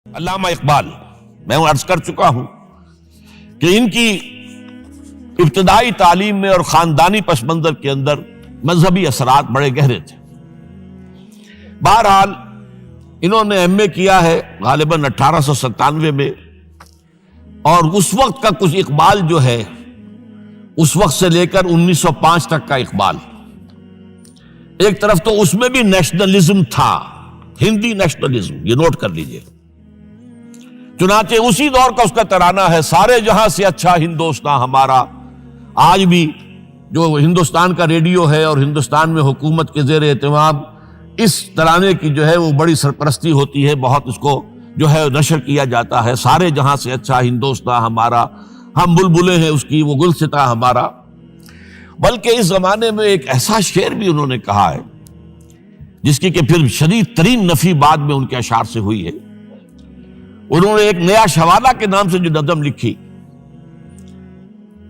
علامہ اقبال، میں عرض کر چکا ہوں کہ ان کی ابتدائی تعلیم میں اور خاندانی پس منظر کے اندر مذہبی اثرات بڑے گہرے تھے۔ بہرحال انہوں نے ایم اے کیا ہے غالباً 1897 میں، اور اس وقت کا کچھ اقبال جو ہے اس وقت سے لے کر 1905 تک کا اقبال، ایک طرف تو اس میں بھی نیشنلزم تھا، ہندی نیشنلزم، یہ نوٹ کر لیجئے۔ چنانچہ اسی دور کا اس کا ترانہ ہے، سارے جہاں سے اچھا ہندوستان ہمارا۔ آج بھی جو ہندوستان کا ریڈیو ہے اور ہندوستان میں حکومت کے زیر اہتمام اس ترانے کی جو ہے وہ بڑی سرپرستی ہوتی ہے، بہت اس کو جو ہے نشر کیا جاتا ہے، سارے جہاں سے اچھا ہندوستان ہمارا، ہم بلبلیں ہیں اس کی، وہ گلستاں ہمارا۔ بلکہ اس زمانے میں ایک ایسا شعر بھی انہوں نے کہا ہے جس کی کہ پھر شدید ترین نفی بعد میں ان کے اشعار سے ہوئی ہے۔ انہوں نے ایک نیا شوالہ کے نام سے جو نظم لکھی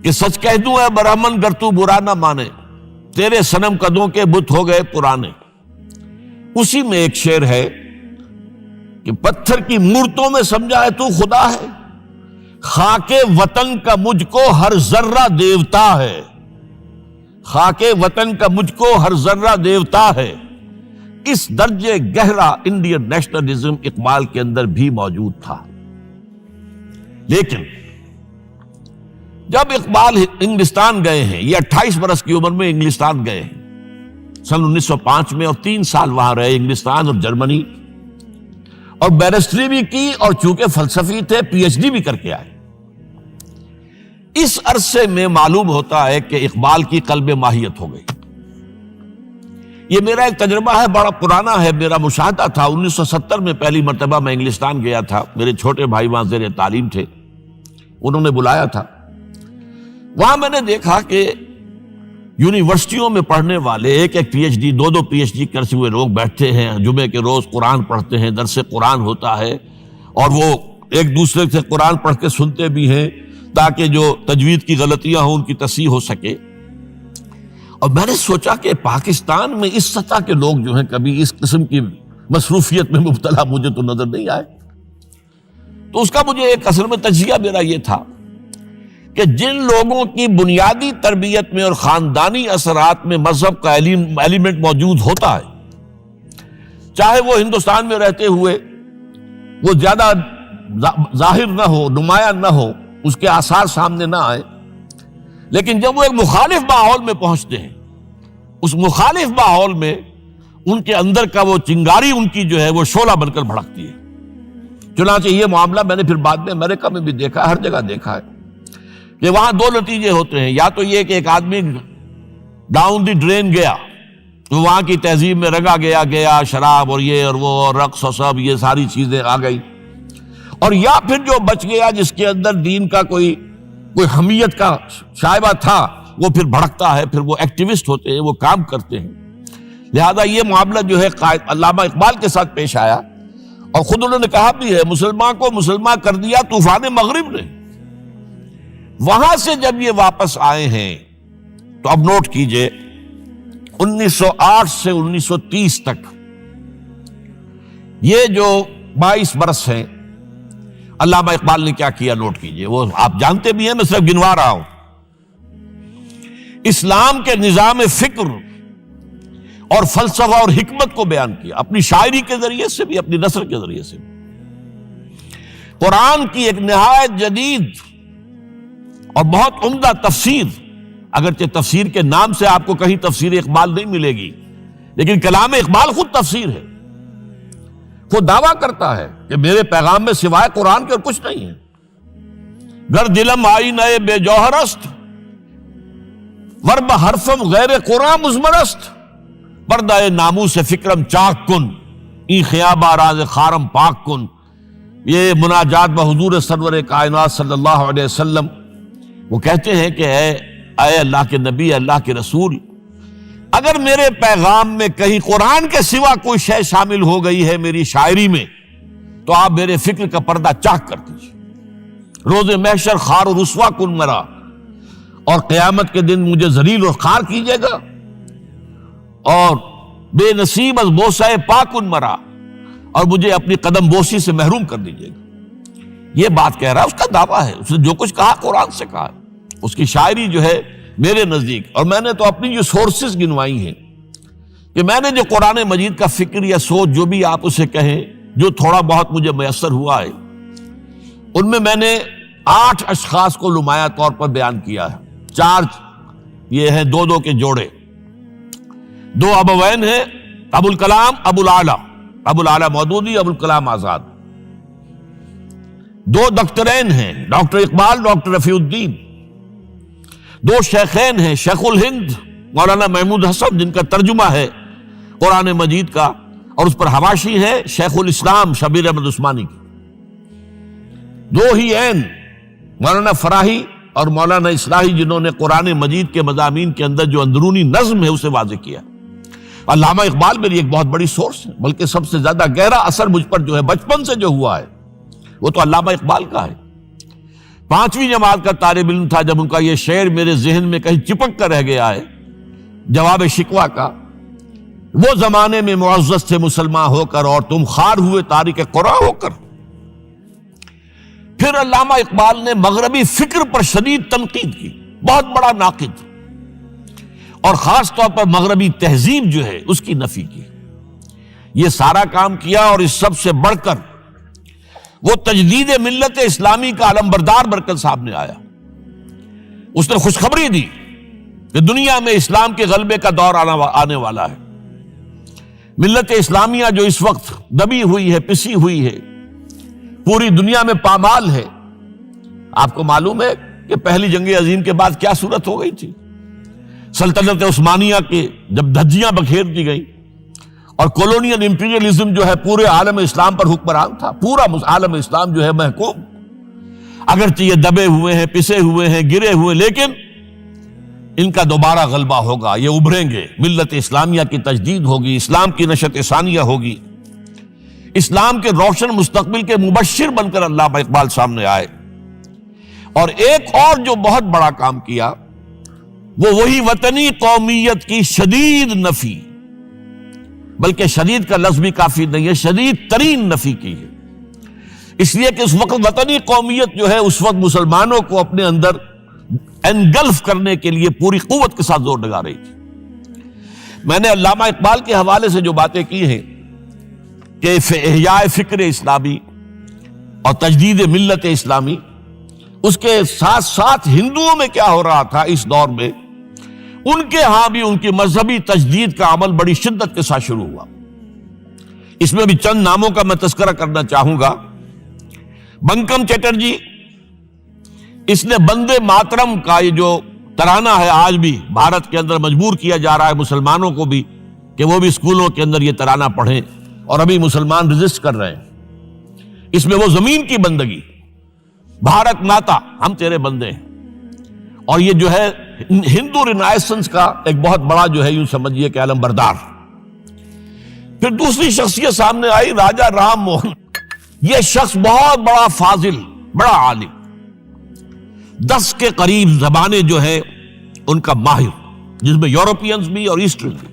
کہ سچ کہہ دوں اے برہمن گر تو برا نہ مانے، تیرے صنم قدوں کے بت ہو گئے پرانے۔ اسی میں ایک شعر ہے کہ پتھر کی مورتوں میں سمجھا ہے تو خدا ہے، خاک وطن کا مجھ کو ہر ذرہ دیوتا ہے، خاک وطن کا مجھ کو ہر ذرہ دیوتا ہے۔ اس درجے گہرا انڈین نیشنلزم اقبال کے اندر بھی موجود تھا۔ لیکن جب اقبال انگلستان گئے ہیں، یہ 28 برس کی عمر میں انگلستان گئے ہیں سن 1905 میں، اور 3 سال وہاں رہے، انگلستان اور جرمنی، اور بیرسٹری بھی کی، اور چونکہ فلسفی تھے پی ایچ ڈی بھی کر کے آئے۔ اس عرصے میں معلوم ہوتا ہے کہ اقبال کی قلب ماہیت ہو گئی۔ یہ میرا ایک تجربہ ہے، بڑا پرانا ہے، میرا مشاہدہ تھا۔ 1970 میں پہلی مرتبہ میں انگلستان گیا تھا، میرے چھوٹے بھائی وہاں زیر تعلیم تھے، انہوں نے بلایا تھا۔ وہاں میں نے دیکھا کہ یونیورسٹیوں میں پڑھنے والے ایک P H D, 2 P H D کرتے ہوئے لوگ بیٹھتے ہیں، جمعے کے روز قرآن پڑھتے ہیں، درس قرآن ہوتا ہے، اور وہ ایک دوسرے سے قرآن پڑھ کے سنتے بھی ہیں تاکہ جو تجوید کی غلطیاں ہوں ان کی تصحیح ہو سکے۔ اور میں نے سوچا کہ پاکستان میں اس سطح کے لوگ جو ہیں کبھی اس قسم کی مصروفیت میں مبتلا مجھے تو نظر نہیں آئے۔ تو اس کا مجھے ایک اصل میں تجزیہ میرا یہ تھا کہ جن لوگوں کی بنیادی تربیت میں اور خاندانی اثرات میں مذہب کا ایلیمنٹ موجود ہوتا ہے، چاہے وہ ہندوستان میں رہتے ہوئے وہ زیادہ ظاہر نہ ہو، نمایاں نہ ہو، اس کے آثار سامنے نہ آئے، لیکن جب وہ ایک مخالف ماحول میں پہنچتے ہیں، اس مخالف ماحول میں ان کے اندر کا وہ چنگاری ان کی جو ہے وہ شعلہ بن کر بھڑکتی ہے۔ چنانچہ یہ معاملہ میں نے پھر بعد میں امریکہ میں بھی دیکھا، ہر جگہ دیکھا ہے کہ وہاں 2 نتیجے ہوتے ہیں، یا تو یہ کہ ایک آدمی ڈاؤن دی ڈرین گیا، تو وہاں کی تہذیب میں رنگا گیا شراب اور یہ اور وہ اور رقص اور سب یہ ساری چیزیں آ گئی، اور یا پھر جو بچ گیا جس کے اندر دین کا کوئی حمیت کا شائبہ تھا، وہ پھر بھڑکتا ہے، پھر وہ ایکٹیوسٹ ہوتے ہیں، وہ کام کرتے ہیں۔ لہذا یہ معاملہ جو ہے علامہ اقبال کے ساتھ پیش آیا، اور خود انہوں نے کہا بھی ہے، مسلمان کو مسلمان کر دیا طوفان مغرب نے۔ وہاں سے جب یہ واپس آئے ہیں تو اب نوٹ کیجئے 1908 سے 1930 تک یہ جو 22 برس ہیں، علامہ اقبال نے کیا کیا نوٹ کیجئے، وہ آپ جانتے بھی ہیں، میں صرف گنوا رہا ہوں۔ اسلام کے نظام فکر اور فلسفہ اور حکمت کو بیان کیا، اپنی شاعری کے ذریعے سے بھی، اپنی نثر کے ذریعے سے بھی۔ قرآن کی ایک نہایت جدید اور بہت عمدہ تفسیر، اگرچہ تفسیر کے نام سے آپ کو کہیں تفسیر اقبال نہیں ملے گی، لیکن کلام اقبال خود تفسیر ہے، خود دعویٰ کرتا ہے کہ میرے پیغام میں سوائے قرآن کے اور کچھ نہیں ہے۔ گر دلم آئی نئے بے جوہر است، ورب حرفم غیر قرآن مزمرست، پردہ ناموس فکرم چاک کن، ای خیابہ راز خارم پاک کن۔ یہ مناجات بحضور سرور کائنات صلی اللہ علیہ وسلم، وہ کہتے ہیں کہ اے اللہ کے نبی، اللہ کے رسول، اگر میرے پیغام میں کہیں قرآن کے سوا کوئی شے شامل ہو گئی ہے میری شاعری میں، تو آپ میرے فکر کا پردہ چاک کر دیجیے۔ روز محشر خار و رسوا کن مرا، اور قیامت کے دن مجھے ذلیل اور خار کیجیے گا، اور بے نصیب از بوسہ پاک کن مرا، اور مجھے اپنی قدم بوسی سے محروم کر دیجیے گا. یہ بات کہہ رہا ہے، اس کا دعویٰ ہے، اس نے جو کچھ کہا قرآن سے کہا. اس کی شاعری جو ہے میرے نزدیک، اور میں نے تو اپنی جو سورسز گنوائی ہیں کہ میں نے جو قرآن مجید کا فکر یا سوچ جو بھی آپ اسے کہیں، جو تھوڑا بہت مجھے میسر ہوا ہے، ان میں نے 8 اشخاص کو نمایاں طور پر بیان کیا ہے. 4 یہ ہیں 2 کے جوڑے. 2 ابوین ہیں، ابو الکلام ابو العلا مودودی، ابو الکلام آزاد. 2 دکترین ہیں، ڈاکٹر اقبال، ڈاکٹر رفیع الدین. 2 شیخین ہیں، شیخ الہند مولانا محمود حسن، جن کا ترجمہ ہے قرآن مجید کا، اور اس پر حواشی ہے شیخ الاسلام شبیر احمد عثمانی کی. 2 ہی عین مولانا فراہی اور مولانا اصلاحی، جنہوں نے قرآن مجید کے مضامین کے اندر جو اندرونی نظم ہے اسے واضح کیا. علامہ اقبال میری ایک بہت بڑی سورس ہے، بلکہ سب سے زیادہ گہرا اثر مجھ پر جو ہے بچپن سے جو ہوا ہے وہ تو علامہ اقبال کا ہے. 5ویں جماعت کا طالب علم تھا جب ان کا یہ شعر میرے ذہن میں کہیں چپک کر رہ گیا ہے، جواب شکوہ کا: وہ زمانے میں معزز تھے مسلمان ہو کر، اور تم خار ہوئے تارک قرآن ہو کر. پھر علامہ اقبال نے مغربی فکر پر شدید تنقید کی، بہت بڑا ناقد، اور خاص طور پر مغربی تہذیب جو ہے اس کی نفی کی. یہ سارا کام کیا، اور اس سب سے بڑھ کر وہ تجدید ملت اسلامی کا علمبردار بن کر سامنے آیا. اس نے خوشخبری دی کہ دنیا میں اسلام کے غلبے کا دور آنے والا ہے. ملت اسلامیہ جو اس وقت دبی ہوئی ہے، پسی ہوئی ہے، پوری دنیا میں پامال ہے. آپ کو معلوم ہے کہ پہلی جنگ عظیم کے بعد کیا صورت ہو گئی تھی؟ سلطنت عثمانیہ کے جب دھجیاں بکھیر دی گئیں، اور کولونیل امپیریلزم جو ہے پورے عالم اسلام پر حکمران تھا، پورا عالم اسلام جو ہے محکوم. اگرچہ یہ دبے ہوئے ہیں، پسے ہوئے ہیں، گرے ہوئے، لیکن ان کا دوبارہ غلبہ ہوگا، یہ ابھریں گے، ملت اسلامیہ کی تجدید ہوگی، اسلام کی نشأت ثانیہ ہوگی. اسلام کے روشن مستقبل کے مبشر بن کر علامہ اقبال سامنے آئے. اور ایک اور جو بہت بڑا کام کیا وہ وہی وطنی قومیت کی شدید نفی، بلکہ شدید کا لفظ بھی کافی نہیں ہے، شدید ترین نفی کی ہے. اس لیے کہ اس وقت وطنی قومیت جو ہے اس وقت مسلمانوں کو اپنے اندر انگلف کرنے کے لیے پوری قوت کے ساتھ زور لگا رہی تھی. میں نے علامہ اقبال کے حوالے سے جو باتیں کی ہیں کہ احیاء فکر اسلامی اور تجدید ملت اسلامی، اس کے ساتھ ساتھ ہندوؤں میں کیا ہو رہا تھا اس دور میں، ان کے ہاں بھی ان کی مذہبی تجدید کا عمل بڑی شدت کے ساتھ شروع ہوا. اس میں بھی چند ناموں کا میں تذکرہ کرنا چاہوں گا. بنکم چٹرجی، اس نے بندے ماترم کا یہ جو ترانہ ہے آج بھی بھارت کے اندر مجبور کیا جا رہا ہے مسلمانوں کو بھی کہ وہ بھی اسکولوں کے اندر یہ ترانہ پڑھیں، اور ابھی مسلمان رجسٹ کر رہے ہیں. اس میں وہ زمین کی بندگی، بھارت ماتا ہم تیرے بندے ہیں، اور یہ جو ہے ہندو رینائسنس کا ایک بہت بڑا جو ہے یوں سمجھیے کہ علم بردار. پھر دوسری شخصیت سامنے آئی، راجہ رام موہن. یہ شخص بہت بڑا فاضل، بڑا عالم، 10 کے قریب زبانیں جو ہے ان کا ماہر، جس میں یورپینز بھی اور ایسٹرن بھی.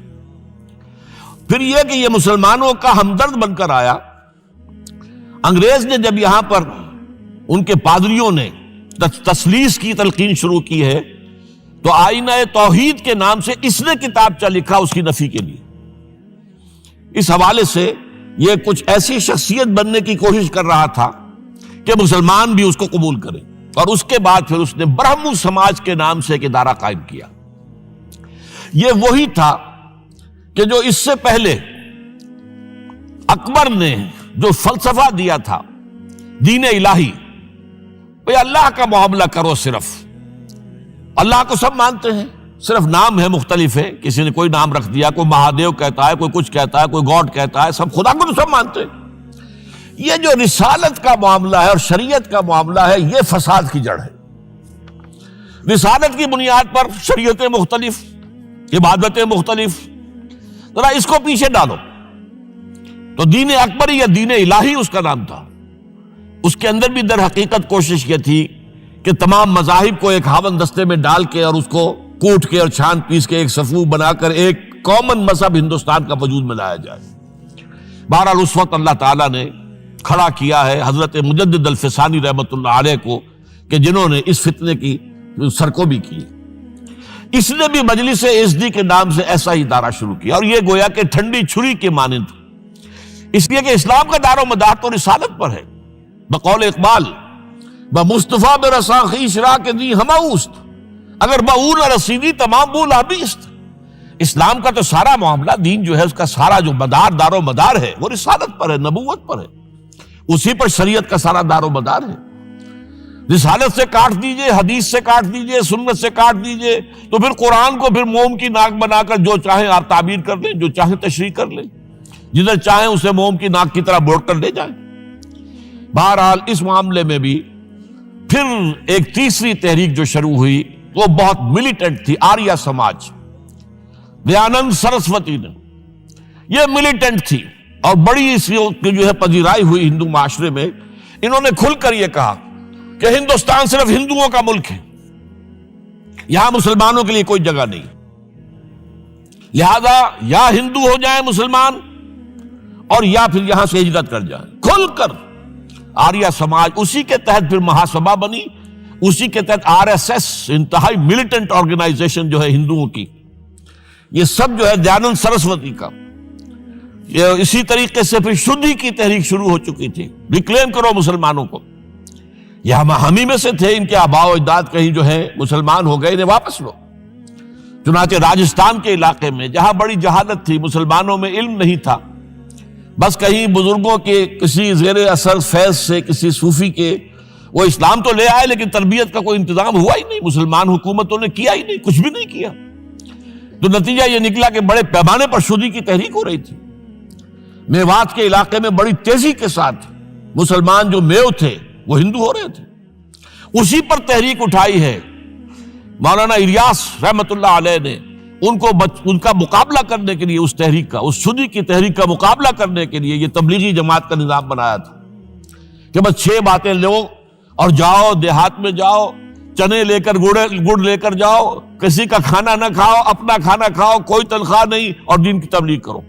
پھر یہ کہ یہ مسلمانوں کا ہمدرد بن کر آیا. انگریز نے جب یہاں پر ان کے پادریوں نے تثلیث کی تلقین شروع کی ہے تو آئینہ توحید کے نام سے اس نے کتابچہ لکھا اس کی نفی کے لیے. اس حوالے سے یہ کچھ ایسی شخصیت بننے کی کوشش کر رہا تھا کہ مسلمان بھی اس کو قبول کریں، اور اس کے بعد پھر اس نے برہمو سماج کے نام سے ایک ادارہ قائم کیا. یہ وہی تھا کہ جو اس سے پہلے اکبر نے جو فلسفہ دیا تھا دین الہی، بھئی اللہ کا معاملہ کرو، صرف اللہ کو سب مانتے ہیں، صرف نام ہے مختلف ہے، کسی نے کوئی نام رکھ دیا، کوئی مہادیو کہتا ہے، کوئی کچھ کہتا ہے، کوئی گاڈ کہتا ہے، سب خدا کو تو سب مانتے ہیں. یہ جو رسالت کا معاملہ ہے اور شریعت کا معاملہ ہے، یہ فساد کی جڑ ہے. رسالت کی بنیاد پر شریعتیں مختلف، عبادتیں مختلف، ذرا اس کو پیچھے ڈالو. تو دین اکبری یا دین الہی اس کا نام تھا. اس کے اندر بھی در حقیقت کوشش یہ تھی کہ تمام مذاہب کو ایک ہاون دستے میں ڈال کے اور اس کو کوٹ کے اور چھان پیس کے ایک صفوف بنا کر ایک کامن مذہب ہندوستان کا وجود میں لایا جائے. بہرحال اس وقت اللہ تعالیٰ نے کھڑا کیا ہے حضرت مجدد الفسانی رحمۃ اللہ علیہ کو کہ جنہوں نے اس فتنے کی سرکوبی کی. اس نے بھی مجلس ایزدی کے نام سے ایسا ہی ادارہ شروع کیا، اور یہ گویا کہ ٹھنڈی چھری کے مانند، اس لیے کہ اسلام کا دار و مدار تو رسالت پر ہے. بقول اقبال بمصطفیٰ برساں خویش را کے دی ہمہ اوست، اگر باؤ نہ رسیدی تمام بولا بیست. اسلام کا تو سارا معاملہ، دین جو ہے اس کا سارا جو مدار دار و مدار ہے وہ رسالت پر ہے، نبوت پر ہے، اسی پر شریعت کا سارا دار و مدار ہے. رسالت سے کاٹ دیجئے، حدیث سے کاٹ دیجئے، سنت سے کاٹ دیجئے، تو پھر قرآن کو پھر موم کی ناک بنا کر جو چاہیں آپ تعبیر کر لیں، جو چاہیں تشریح کر لیں، جدھر چاہیں اسے موم کی ناک کی طرح بوڑ کر لے جائیں. بہرحال اس معاملے میں بھی پھر ایک تیسری تحریک جو شروع ہوئی وہ بہت ملیٹنٹ تھی، آریہ سماج. دیانند سرسوتی نے، یہ ملیٹنٹ تھی اور بڑی اس کی جو ہے پذیرائی ہوئی ہندو معاشرے میں. انہوں نے کھل کر یہ کہا کہ ہندوستان صرف ہندوؤں کا ملک ہے، یہاں مسلمانوں کے لیے کوئی جگہ نہیں، لہذا یا ہندو ہو جائیں مسلمان اور یا پھر یہاں سے ہجرت کر جائیں. کھل کر آریہ سماج، اسی کے تحت پھر مہاسبھا بنی، اسی کے تحت RSS، انتہائی ملیٹنٹ آرگنائزیشن جو ہے ہندوؤں کی، یہ سب جو ہے دیانند سرسوتی کا. یہ اسی طریقے سے پھر شدھی کی تحریک شروع ہو چکی تھی، ریکلیم کرو مسلمانوں کو. یہ ہم ہی میں سے تھے، ان کے آباء و اجداد کہیں جو ہے مسلمان ہو گئے، انہیں واپس لو. چنانچہ راجستھان کے علاقے میں جہاں بڑی جہالت تھی، مسلمانوں میں علم نہیں تھا، بس کہیں بزرگوں کے کسی زیر اثر فیض سے، کسی صوفی کے وہ اسلام تو لے آئے لیکن تربیت کا کوئی انتظام ہوا ہی نہیں، مسلمان حکومتوں نے کیا ہی نہیں، کچھ بھی نہیں کیا. تو نتیجہ یہ نکلا کہ بڑے پیمانے پر شدھی کی تحریک ہو رہی تھی. میوات کے علاقے میں بڑی تیزی کے ساتھ مسلمان جو میو تھے وہ ہندو ہو رہے تھے. اسی پر تحریک اٹھائی ہے مولانا الیاس رحمت اللہ علیہ نے. ان کا مقابلہ کرنے کے لیے، اس تحریک کا، اس شدھی کی تحریک کا مقابلہ کرنے کے لیے یہ تبلیغی جماعت کا نظام بنایا تھا کہ بس 6 باتیں لو اور جاؤ، دیہات میں جاؤ، چنے لے کر گڑ لے کر جاؤ، کسی کا کھانا نہ کھاؤ، اپنا کھانا کھاؤ، کوئی تنخواہ نہیں، اور دین کی تبلیغ کرو.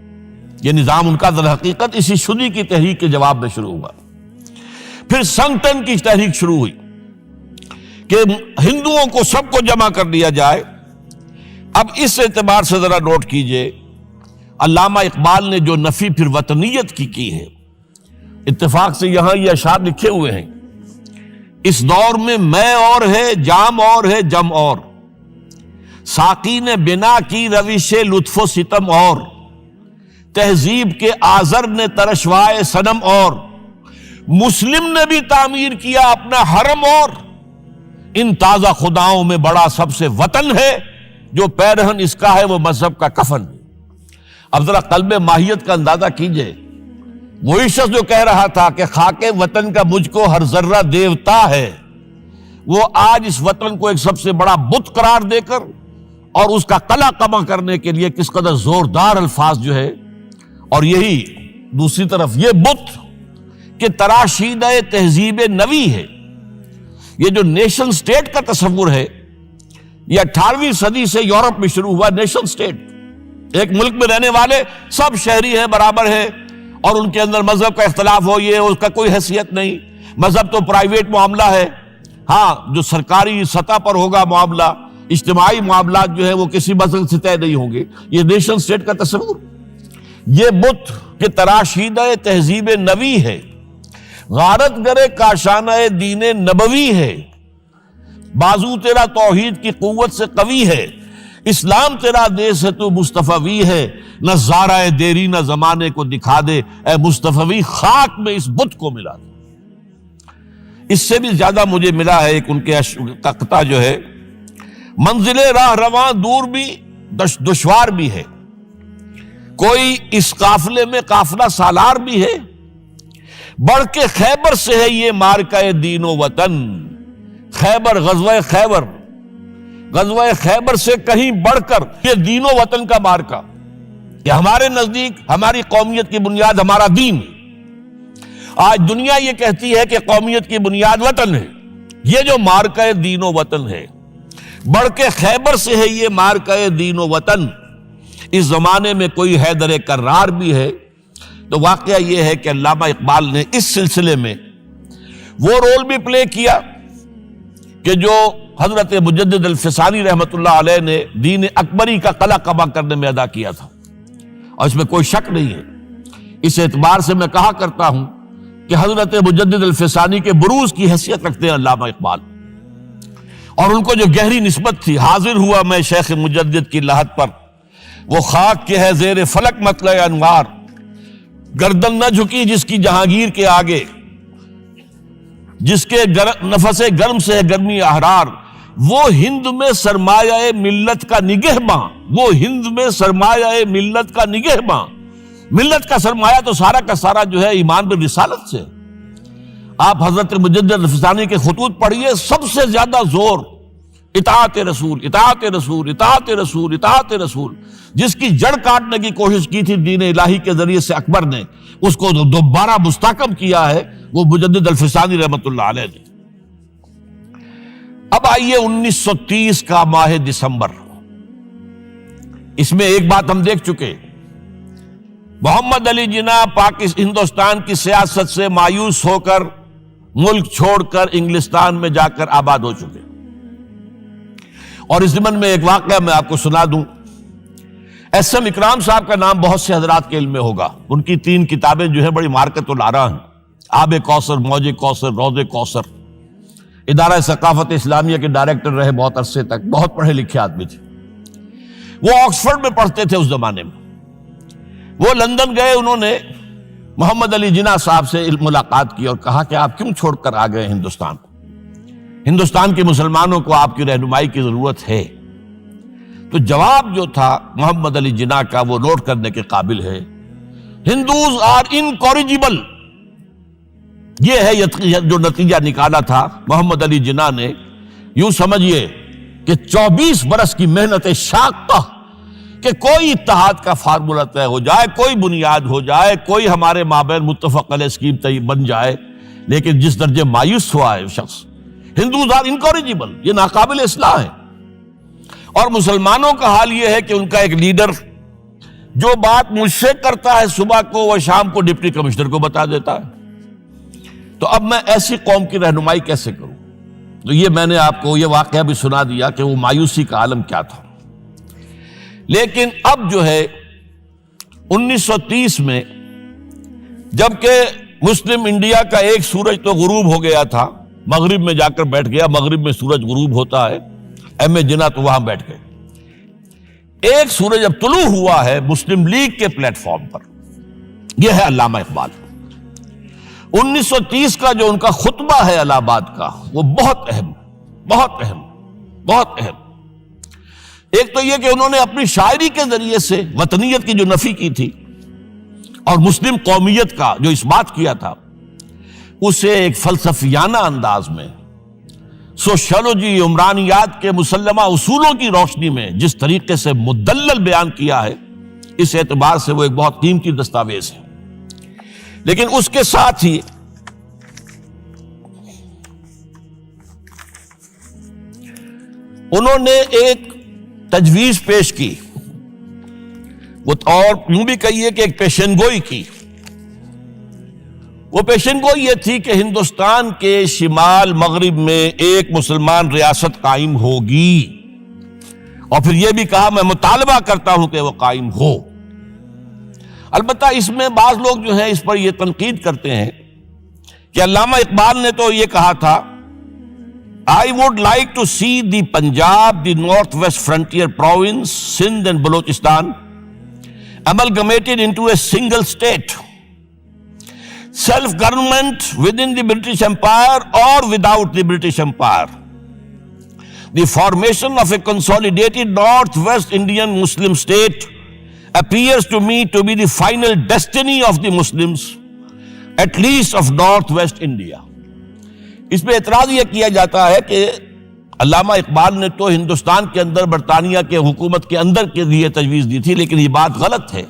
یہ نظام ان کا در حقیقت اسی شدھی کی تحریک کے جواب میں شروع ہوا. پھر سنگٹن کی تحریک شروع ہوئی کہ ہندوؤں کو سب کو جمع کر دیا جائے. اب اس اعتبار سے ذرا نوٹ کیجئے، علامہ اقبال نے جو نفی پھر وطنیت کی ہے، اتفاق سے یہاں یہ اشعار لکھے ہوئے ہیں: اس دور میں میں اور ہے، جام اور ہے، جم اور، ساقی نے بنا کی روش لطف و ستم اور، تہذیب کے آزر نے ترشوائے صنم اور، مسلم نے بھی تعمیر کیا اپنا حرم اور، ان تازہ خداؤں میں بڑا سب سے وطن ہے، جو پیرہن اس کا ہے وہ مذہب کا کفن. اب ذرا قلب ماہیت کا اندازہ کیجئے. وہی شخص جو کہہ رہا تھا کہ خاک وطن کا مجھ کو ہر ذرہ دیوتا ہے، وہ آج اس وطن کو ایک سب سے بڑا بت قرار دے کر اور اس کا قلع کما کرنے کے لیے کس قدر زوردار الفاظ جو ہے. اور یہی دوسری طرف یہ بت کہ تراشیدہ تہذیب نوی ہے. یہ جو نیشن سٹیٹ کا تصور ہے، یہ 18ویں صدی سے یورپ میں شروع ہوا. نیشن سٹیٹ، ایک ملک میں رہنے والے سب شہری ہیں، برابر ہیں، اور ان کے اندر مذہب کا اختلاف ہو، یہ اس کا کوئی حیثیت نہیں. مذہب تو پرائیویٹ معاملہ ہے، ہاں جو سرکاری سطح پر ہوگا معاملہ، اجتماعی معاملات جو ہے وہ کسی مذہب سے طے نہیں ہوں گے. یہ نیشن سٹیٹ کا تصور، یہ بت کہ تراشیدہ تہذیب نوی ہے، غارت گرے کاشانہ دین نبوی ہے، بازو تیرا توحید کی قوت سے قوی ہے، اسلام تیرا دیس ہے تو مصطفی ہے، نہ زارہ دیری نہ زمانے کو دکھا دے، اے مصطفی خاک میں اس بت کو ملا دے. اس سے بھی زیادہ مجھے ملا ہے ایک ان کے قطعہ جو ہے: منزل راہ رواں دور بھی دشوار بھی ہے، کوئی اس قافلے میں قافلہ سالار بھی ہے، بڑھ کے خیبر سے ہے یہ مارکہ دین و وطن. خیبر، غزوہ خیبر سے کہیں بڑھ کر یہ دین و وطن کا مارکہ، کہ ہمارے نزدیک ہماری قومیت کی بنیاد ہمارا دین. آج دنیا یہ کہتی ہے کہ قومیت کی بنیاد وطن ہے. یہ جو مارکہ دین و وطن ہے، بڑھ کے خیبر سے ہے یہ مارکہ دین و وطن. اس زمانے میں کوئی حیدر کرار بھی ہے، تو واقعہ یہ ہے کہ علامہ اقبال نے اس سلسلے میں وہ رول بھی پلے کیا کہ جو حضرت مجدد الفسانی رحمۃ اللہ علیہ نے دین اکبری کا قلع قبا کرنے میں ادا کیا تھا، اور اس میں کوئی شک نہیں ہے۔ اس اعتبار سے میں کہا کرتا ہوں کہ حضرت مجدد الفسانی کے بروز کی حیثیت رکھتے ہیں علامہ اقبال، اور ان کو جو گہری نسبت تھی، حاضر ہوا میں شیخ مجدد کی لحد پر، وہ خاک کے ہے زیر فلک مطلع انوار، گردن نہ جھکی جس کی جہانگیر کے آگے، جس کے نفس گرم سے ہے گرمی احرار، وہ ہند میں سرمایہ ملت کا نگہباں، وہ ہند میں سرمایہ ملت کا نگہباں۔ ملت کا سرمایہ تو سارا کا سارا جو ہے ایمان بالرسالت سے۔ آپ حضرت مجدد الفسانی کے خطوط پڑھیے، سب سے زیادہ زور اطاعت رسول، اطاعت رسول، اطاعت رسول، اطاعت رسول۔ جس کی جڑ کاٹنے کی کوشش کی تھی دین الہی کے ذریعے سے اکبر نے، اس کو دوبارہ مستحکم کیا ہے وہ مجدد الفسانی رحمۃ اللہ علیہ نے۔ اب آئیے 1930 کا ماہ دسمبر، اس میں ایک بات ہم دیکھ چکے، محمد علی جناح ہندوستان کی سیاست سے مایوس ہو کر ملک چھوڑ کر انگلستان میں جا کر آباد ہو چکے۔ اور اس ضمن میں ایک واقعہ میں آپ کو سنا دوں۔ ایس ایم اکرام صاحب کا نام بہت سے حضرات کے علم میں ہوگا، ان کی 3 کتابیں جو ہیں بڑی مارکت الآراء ہیں، آب کوثر، موج کوثر، روض کوثر۔ ادارہ ثقافت اسلامیہ کے ڈائریکٹر رہے بہت عرصے تک، بہت پڑھے لکھے آدمی تھے۔ وہ آکسفورڈ میں پڑھتے تھے اس زمانے میں۔ وہ لندن گئے، انہوں نے محمد علی جناح صاحب سے ملاقات کی اور کہا کہ آپ کیوں چھوڑ کر آ گئے ہندوستان؟ ہندوستان کے مسلمانوں کو آپ کی رہنمائی کی ضرورت ہے۔ تو جواب جو تھا محمد علی جناح کا وہ نوٹ کرنے کے قابل ہے۔ ہندوز آر انکوریجیبل، یہ ہے جو نتیجہ نکالا تھا محمد علی جناح نے۔ یوں سمجھیے کہ 24 برس کی محنت شاقہ کہ کوئی اتحاد کا فارمولہ طے ہو جائے، کوئی بنیاد ہو جائے، کوئی ہمارے مابین متفق علیہ اسکیم بن جائے، لیکن جس درجے مایوس ہوا ہے شخص، ہندوز آر انکوریجیبل، یہ ناقابل اصلاح ہے۔ اور مسلمانوں کا حال یہ ہے کہ ان کا ایک لیڈر جو بات مجھ سے کرتا ہے صبح کو، وہ شام کو ڈپٹی کمشنر کو بتا دیتا ہے۔ تو اب میں ایسی قوم کی رہنمائی کیسے کروں؟ تو یہ میں نے آپ کو یہ واقعہ بھی سنا دیا کہ وہ مایوسی کا عالم کیا تھا۔ لیکن اب جو ہے 1930 میں، جبکہ مسلم انڈیا کا ایک سورج تو غروب ہو گیا تھا، مغرب میں جا کر بیٹھ گیا، مغرب میں سورج غروب ہوتا ہے، ایم اے جناح تو وہاں بیٹھ گئے۔ ایک سورج اب طلوع ہوا ہے مسلم لیگ کے پلیٹ فارم پر، یہ ہے علامہ اقبال۔ 1930 کا جو ان کا خطبہ ہے الہ آباد کا، وہ بہت اہم، بہت اہم، بہت اہم۔ ایک تو یہ کہ انہوں نے اپنی شاعری کے ذریعے سے وطنیت کی جو نفی کی تھی اور مسلم قومیت کا جو اس بات کیا تھا، اسے ایک فلسفیانہ انداز میں سوشیولوجی، عمرانیات کے مسلمہ اصولوں کی روشنی میں جس طریقے سے مدلل بیان کیا ہے، اس اعتبار سے وہ ایک بہت قیمتی دستاویز ہے۔ لیکن اس کے ساتھ ہی انہوں نے ایک تجویز پیش کی، اور یوں بھی کہیے کہ ایک پیشن گوئی کی۔ وہ پیشن گوئی یہ تھی کہ ہندوستان کے شمال مغرب میں ایک مسلمان ریاست قائم ہوگی، اور پھر یہ بھی کہا میں مطالبہ کرتا ہوں کہ وہ قائم ہو۔ البتہ اس میں بعض لوگ جو ہیں اس پر یہ تنقید کرتے ہیں کہ علامہ اقبال نے تو یہ کہا تھا I would like to see the Punjab, the Northwest Frontier Province, Sindh and Balochistan amalgamated into a single state. Self-government within the British Empire or without the British Empire. The formation of a consolidated Northwest Indian Muslim state appears to me to be the final destiny of the Muslims, at least of Northwest India. اس پہ اعتراض یہ کیا جاتا ہے کہ علامہ اقبال نے تو ہندوستان کے اندر برطانیہ کے حکومت کے اندر کے لیے تجویز دی تھی، لیکن یہ بات غلط ہے۔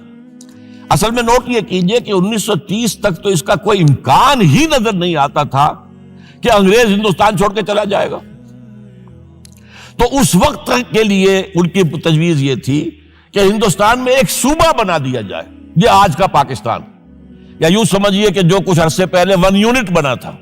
اصل میں نوٹ یہ کیجئے کہ 1930 تک تو اس کا کوئی امکان ہی نظر نہیں آتا تھا کہ انگریز ہندوستان چھوڑ کے چلا جائے گا۔ تو اس وقت کے لیے ان کی تجویز یہ تھی کہ ہندوستان میں ایک صوبہ بنا دیا جائے، یہ آج کا پاکستان، یا یوں سمجھیے کہ جو کچھ عرصے پہلے 1 یونٹ بنا تھا،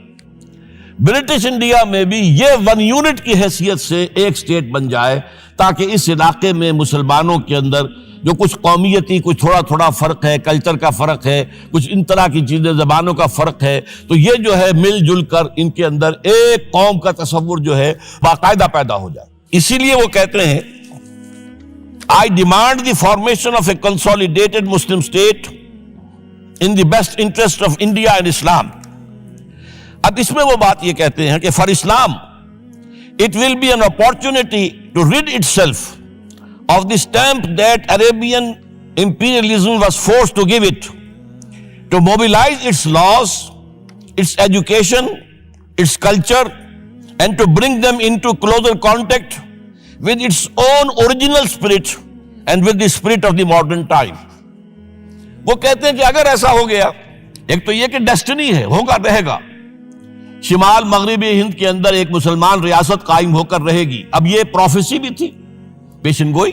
برٹش انڈیا میں بھی یہ 1 یونٹ کی حیثیت سے ایک سٹیٹ بن جائے، تاکہ اس علاقے میں مسلمانوں کے اندر جو کچھ قومیتی کچھ تھوڑا تھوڑا فرق ہے، کلچر کا فرق ہے، کچھ ان طرح کی چیزیں، زبانوں کا فرق ہے، تو یہ جو ہے مل جل کر ان کے اندر ایک قوم کا تصور جو ہے باقاعدہ پیدا ہو جائے۔ اسی لیے وہ کہتے ہیں I demand the formation of a consolidated Muslim state in the best interest of India and Islam۔ اب اس میں وہ بات یہ کہتے ہیں کہ for Islam it will be an opportunity to rid itself of the stamp that Arabian imperialism was forced to give it, to mobilize its laws, its education, its culture, and to bring them into closer contact with its own original spirit and with the spirit of the modern time۔ وہ کہتے ہیں کہ اگر ایسا ہو گیا، ایک تو یہ کہ ڈیسٹنی ہے، ہوگا، رہے گا، شمال مغربی ہند کے اندر ایک مسلمان ریاست قائم ہو کر رہے گی۔ اب یہ پروفیسی بھی تھی، پیشن گوئی،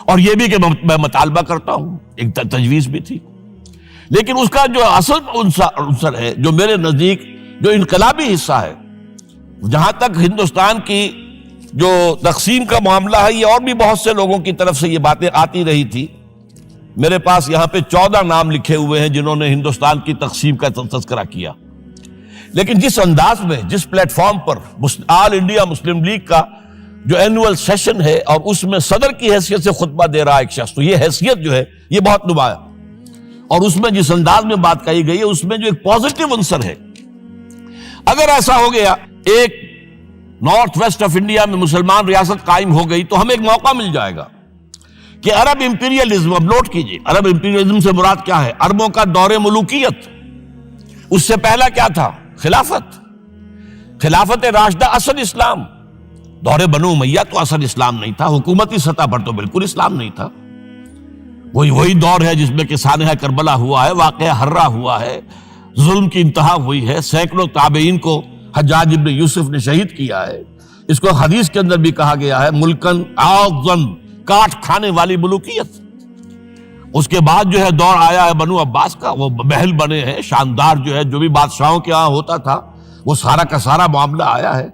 اور یہ بھی کہ میں مطالبہ کرتا ہوں، ایک تجویز بھی تھی، لیکن اس کا جو اصل عنصر ہے، جو میرے نزدیک جو انقلابی حصہ ہے، جہاں تک ہندوستان کی جو تقسیم کا معاملہ ہے، یہ اور بھی بہت سے لوگوں کی طرف سے یہ باتیں آتی رہی تھی۔ میرے پاس یہاں پہ 14 نام لکھے ہوئے ہیں جنہوں نے ہندوستان کی تقسیم کا تذکرہ کیا، لیکن جس انداز میں، جس پلیٹ فارم پر آل انڈیا مسلم لیگ کا جو اینول سیشن ہے اور اس میں صدر کی حیثیت سے خطبہ دے رہا ایک شخص، تو یہ حیثیت جو ہے یہ بہت نمایاں، اور اس میں جس انداز میں بات کہی گئی ہے اس میں جو ایک پازیٹیو عنصر ہے۔ اگر ایسا ہو گیا، ایک نارتھ ویسٹ آف انڈیا میں مسلمان ریاست قائم ہو گئی، تو ہمیں ایک موقع مل جائے گا کہ عرب امپیریلزم، اب نوٹ کیجئے، عرب امپیریلزم سے مراد کیا ہے؟ عربوں کا دور ملوکیت۔ اس سے پہلا کیا تھا؟ خلافت راشدہ، اصل اسلام۔ دور بنو امیہ تو اصل اسلام نہیں تھا، حکومتی سطح پر تو بالکل اسلام نہیں تھا۔ وہی دور ہے جس میں کہ سانحہ کربلا ہوا ہے، واقعہ ہرہ ہوا ہے، ظلم کی انتہا ہوئی ہے، سینکڑوں تابعین کو حجاج ابن یوسف نے شہید کیا ہے۔ اس کو حدیث کے اندر بھی کہا گیا ہے ملکن اعظم، کاٹ کھانے والی ملوکیت۔ اس کے بعد جو ہے دور آیا ہے بنو عباس کا، وہ محل بنے ہیں شاندار، جو ہے جو بھی بادشاہوں کے ہاں ہوتا تھا وہ سارا کا سارا معاملہ آیا ہے۔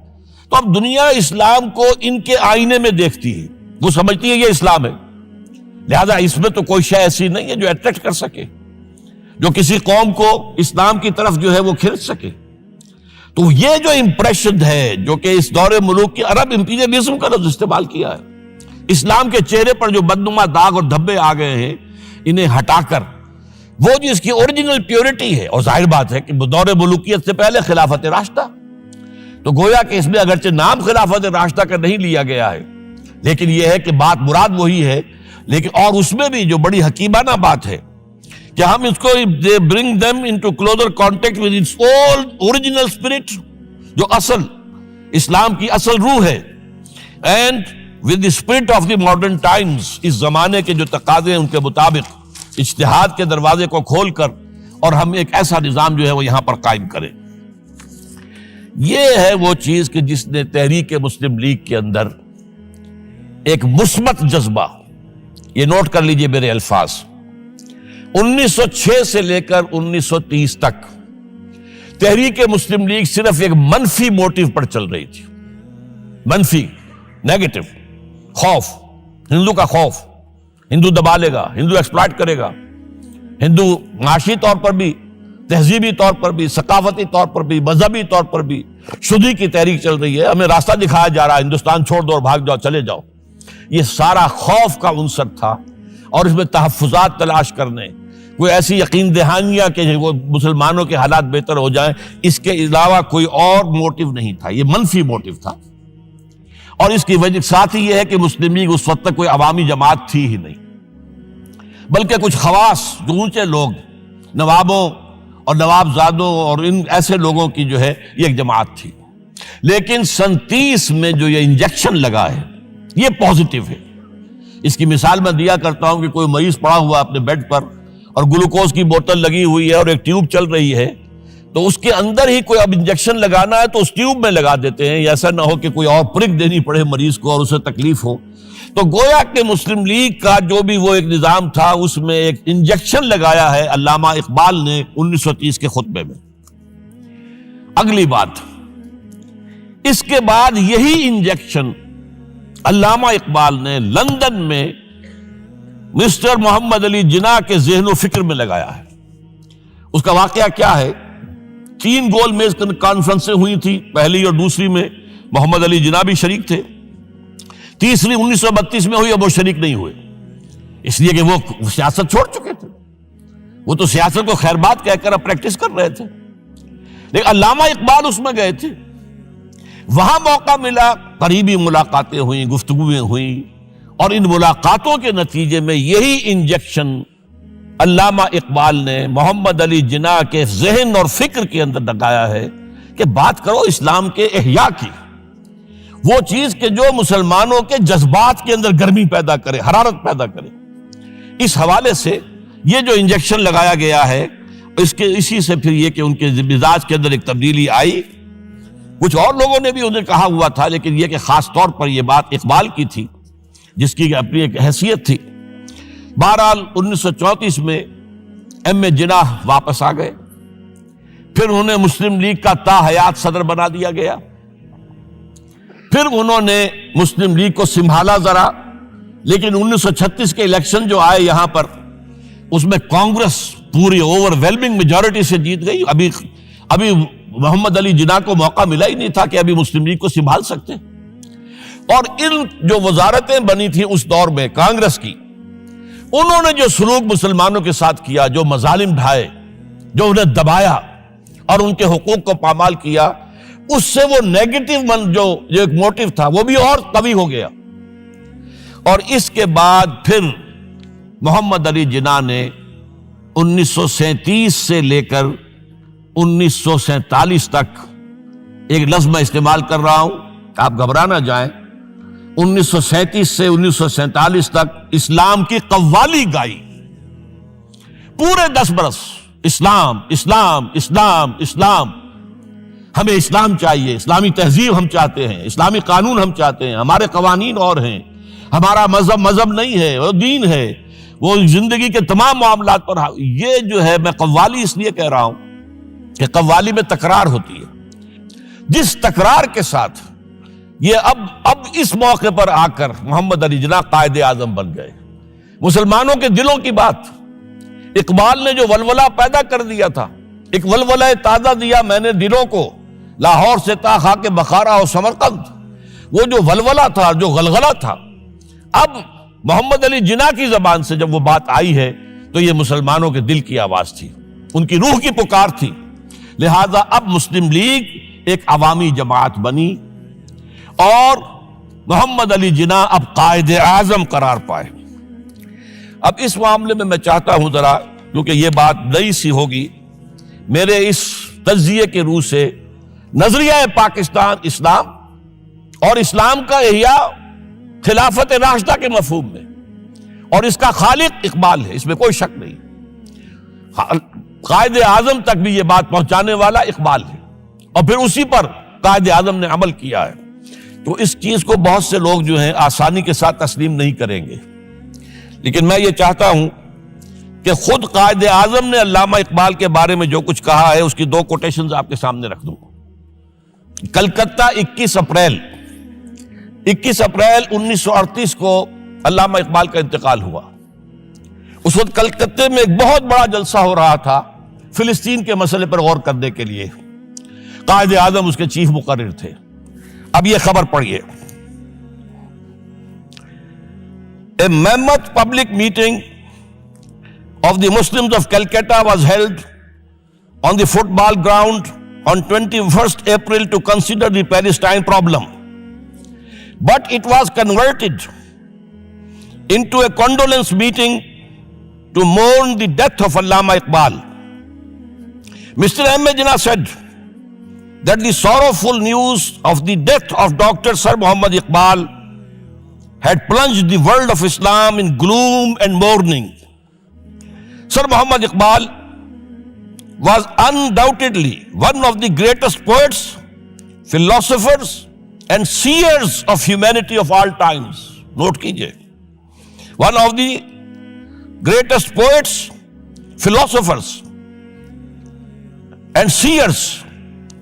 تو اب دنیا اسلام کو ان کے آئینے میں دیکھتی ہے، وہ سمجھتی ہے یہ اسلام ہے، لہذا اس میں تو کوئی شے ایسی نہیں ہے جو اٹریکٹ کر سکے، جو کسی قوم کو اسلام کی طرف جو ہے وہ کھینچ سکے۔ تو یہ جو امپریشن ہے جو کہ اس دور ملوک کی عرب امپیریلزم کا لفظ استعمال کیا ہے، اسلام کے چہرے پر جو بدنما داغ اور دھبے آ گئے ہیں، انہیں ہٹا کر وہ جو اس کی اوریجنل پیورٹی ہے، اور ظاہر بات ہے کہ دور ملوکیت سے پہلے خلافت راشدہ، تو گویا کہ اس میں اگرچہ نام خلافت راشدہ کا نہیں لیا گیا ہے، لیکن یہ ہے کہ بات مراد وہی ہے، لیکن اور اس میں بھی جو بڑی حکیمانہ بات ہے کہ ہم اس کو bring them into closer contact with its old original spirit، جو اصل اسلام کی اصل روح ہے، and with the spirit of the modern times، اس زمانے کے جو تقاضے ہیں ان کے مطابق اجتہاد کے دروازے کو کھول کر، اور ہم ایک ایسا نظام جو ہے وہ یہاں پر قائم کریں۔ یہ ہے وہ چیز کہ جس نے تحریک مسلم لیگ کے اندر ایک مثبت جذبہ، یہ نوٹ کر لیجئے میرے الفاظ، 1906 سے لے کر 1930 تک تحریک مسلم لیگ صرف ایک منفی موٹیو پر چل رہی تھی، منفی، نیگیٹو، خوف، ہندو کا خوف، ہندو دبا لے گا، ہندو ایکسپلائٹ کرے گا، ہندو معاشی طور پر بھی، تہذیبی طور پر بھی، ثقافتی طور پر بھی، مذہبی طور پر بھی شدی کی تحریک چل رہی ہے، ہمیں راستہ دکھایا جا رہا ہے، ہندوستان چھوڑ دو اور بھاگ جاؤ، چلے جاؤ۔ یہ سارا خوف کا عنصر تھا، اور اس میں تحفظات تلاش کرنے، کوئی ایسی یقین دہانیاں کہ وہ مسلمانوں کے حالات بہتر ہو جائیں، اس کے علاوہ کوئی اور موٹیو نہیں تھا، یہ منفی موٹیو تھا۔ اور اس کی وجہ ساتھ ہی یہ ہے کہ مسلم لیگ اس وقت تک کوئی عوامی جماعت تھی ہی نہیں، بلکہ کچھ خواص جو اونچے لوگ، نوابوں اور نوابزادوں اور ان ایسے لوگوں کی جو ہے یہ ایک جماعت تھی۔ لیکن 37 میں جو یہ انجیکشن لگا ہے یہ پازیٹیو ہے۔ اس کی مثال میں دیا کرتا ہوں کہ کوئی مریض پڑا ہوا اپنے بیڈ پر اور گلوکوز کی بوتل لگی ہوئی ہے اور ایک ٹیوب چل رہی ہے، تو اس کے اندر ہی کوئی اب انجیکشن لگانا ہے تو اس ٹیوب میں لگا دیتے ہیں، ایسا نہ ہو کہ کوئی اور پرک دینی پڑے مریض کو اور اسے تکلیف ہو۔ تو گویا کہ مسلم لیگ کا جو بھی وہ ایک نظام تھا اس میں ایک انجیکشن لگایا ہے علامہ اقبال نے 1930 کے خطبے میں۔ اگلی بات، اس کے بعد یہی انجیکشن علامہ اقبال نے لندن میں مسٹر محمد علی جناح کے ذہن و فکر میں لگایا ہے۔ اس کا واقعہ کیا ہے؟ 3 گول میز کانفرنسیں ہوئی تھی، پہلی اور دوسری میں محمد علی جناح بھی شریک تھے، تیسری 1932 میں ہوئی، اب وہ شریک نہیں ہوئے، اس لیے کہ وہ سیاست چھوڑ چکے تھے، وہ تو سیاست کو خیر بات کہہ کر اب پریکٹس کر رہے تھے، لیکن علامہ اقبال اس میں گئے تھے، وہاں موقع ملا، قریبی ملاقاتیں ہوئیں، گفتگویں ہوئیں، اور ان ملاقاتوں کے نتیجے میں یہی انجیکشن علامہ اقبال نے محمد علی جناح کے ذہن اور فکر کے اندر لگایا ہے کہ بات کرو اسلام کے احیاء کی، وہ چیز کہ جو مسلمانوں کے جذبات کے اندر گرمی پیدا کرے، حرارت پیدا کرے۔ اس حوالے سے یہ جو انجیکشن لگایا گیا ہے، اسی سے پھر یہ کہ ان کے مزاج کے اندر ایک تبدیلی آئی۔ کچھ اور لوگوں نے بھی انہیں کہا ہوا تھا، لیکن یہ کہ خاص طور پر یہ بات اقبال کی تھی جس کی اپنی ایک حیثیت تھی۔ بہرحال 1934 میں ایم اے جناح واپس آ گئے، پھر انہیں مسلم لیگ کا تا حیات صدر بنا دیا گیا، پھر انہوں نے مسلم لیگ کو سنبھالا ذرا، لیکن 1936 کے الیکشن جو آئے یہاں پر، اس میں کانگریس پوری اوور ویلمنگ میجورٹی سے جیت گئی۔ ابھی محمد علی جناح کو موقع ملا ہی نہیں تھا کہ ابھی مسلم لیگ کو سنبھال سکتے، اور ان جو وزارتیں بنی تھیں اس دور میں کانگریس کی، انہوں نے جو سلوک مسلمانوں کے ساتھ کیا، جو مظالم ڈھائے، جو انہیں دبایا اور ان کے حقوق کو پامال کیا، اس سے وہ نیگیٹو جو ایک موٹیو تھا وہ بھی اور قوی ہو گیا۔ اور اس کے بعد پھر محمد علی جناح نے 1937 سے لے کر 1947 تک، ایک لفظ میں استعمال کر رہا ہوں، آپ گھبرا نہ جائیں، 1937 سے 1947 تک اسلام کی قوالی گائی، پورے 10 برس اسلام اسلام اسلام اسلام، ہمیں اسلام چاہیے، اسلامی تہذیب ہم چاہتے ہیں، اسلامی قانون ہم چاہتے ہیں، ہمارے قوانین اور ہیں، ہمارا مذہب نہیں ہے، وہ دین ہے، وہ زندگی کے تمام معاملات پر۔ یہ جو ہے میں قوالی اس لیے کہہ رہا ہوں کہ قوالی میں تکرار ہوتی ہے، جس تکرار کے ساتھ یہ اب اس موقع پر آ کر محمد علی جناح قائد اعظم بن گئے۔ مسلمانوں کے دلوں کی بات، اقبال نے جو ولولہ پیدا کر دیا تھا، ایک ولولہ تازہ دیا میں نے دلوں کو، لاہور سے تا خاک بخارا اور سمرقند، وہ جو ولولہ تھا، جو غلغلہ تھا، اب محمد علی جناح کی زبان سے جب وہ بات آئی ہے تو یہ مسلمانوں کے دل کی آواز تھی، ان کی روح کی پکار تھی۔ لہذا اب مسلم لیگ ایک عوامی جماعت بنی اور محمد علی جناح اب قائد اعظم قرار پائے۔ اب اس معاملے میں چاہتا ہوں ذرا، کیونکہ یہ بات نئی سی ہوگی، میرے اس تجزیے کے روح سے نظریہ پاکستان اسلام اور اسلام کا احیاء خلافت راشدہ کے مفہوم میں، اور اس کا خالق اقبال ہے، اس میں کوئی شک نہیں، قائد اعظم تک بھی یہ بات پہنچانے والا اقبال ہے، اور پھر اسی پر قائد اعظم نے عمل کیا ہے۔ تو اس چیز کو بہت سے لوگ جو ہیں آسانی کے ساتھ تسلیم نہیں کریں گے، لیکن میں یہ چاہتا ہوں کہ خود قائد اعظم نے علامہ اقبال کے بارے میں جو کچھ کہا ہے اس کی 2 کوٹیشنز آپ کے سامنے رکھ دوں۔ کلکتہ 21 اپریل 1938 کو علامہ اقبال کا انتقال ہوا۔ اس وقت کلکتہ میں ایک بہت بڑا جلسہ ہو رہا تھا فلسطین کے مسئلے پر غور کرنے کے لیے، قائد اعظم اس کے چیف مقرر تھے۔ اب یہ خبر پڑھیے، A mammoth public meeting of the Muslims of Calcutta was held on the football ground on 21st April to consider the Palestine problem. But it was converted into a condolence meeting to mourn the death of Allama Iqbal. Mr. M. A. Jinnah said that the sorrowful news of the death of Dr. Sir Muhammad Iqbal had plunged the world of Islam in gloom and mourning. Sir Muhammad Iqbal was undoubtedly one of the greatest poets, philosophers and seers of humanity of all times. Note kijiye, one of the greatest poets, philosophers and seers,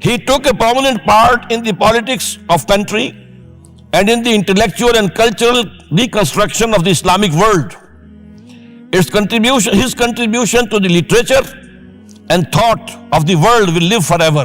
He took a prominent part in the politics of country and in the intellectual and cultural reconstruction of the Islamic world. His contribution to the literature and thought of the world will live forever.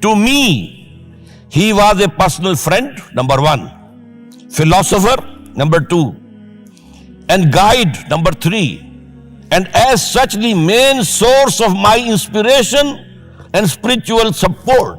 To me, he was a personal friend, number one, philosopher, number two, and guide, number three, and as such the main source of my inspiration and spiritual support.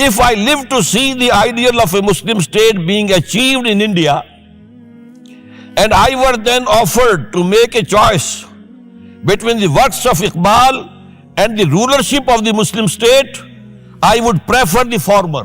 if I live to see the ideal of a Muslim state being achieved in India and I were then offered to make a choice between the works of Iqbal and the rulership of the Muslim state, I would prefer the former.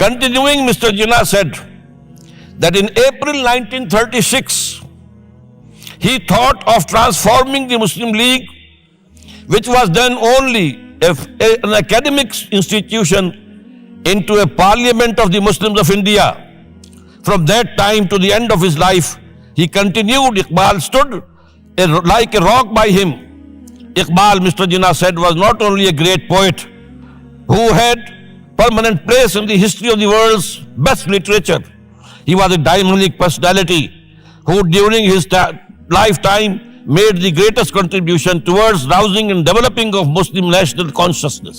continuing, Mr. Jinnah said that in April 1936 he thought of transforming the Muslim League, which was then only an academic institution, into a parliament of the Muslims of India. From that time to the end of his life, he continued. Iqbal stood like a rock by him. Iqbal, Mr. Jinnah said, was not only a great poet who had permanent place in the history of the world's best literature, he was a dynamic personality who during his lifetime made the greatest contribution towards rousing and developing of Muslim national consciousness.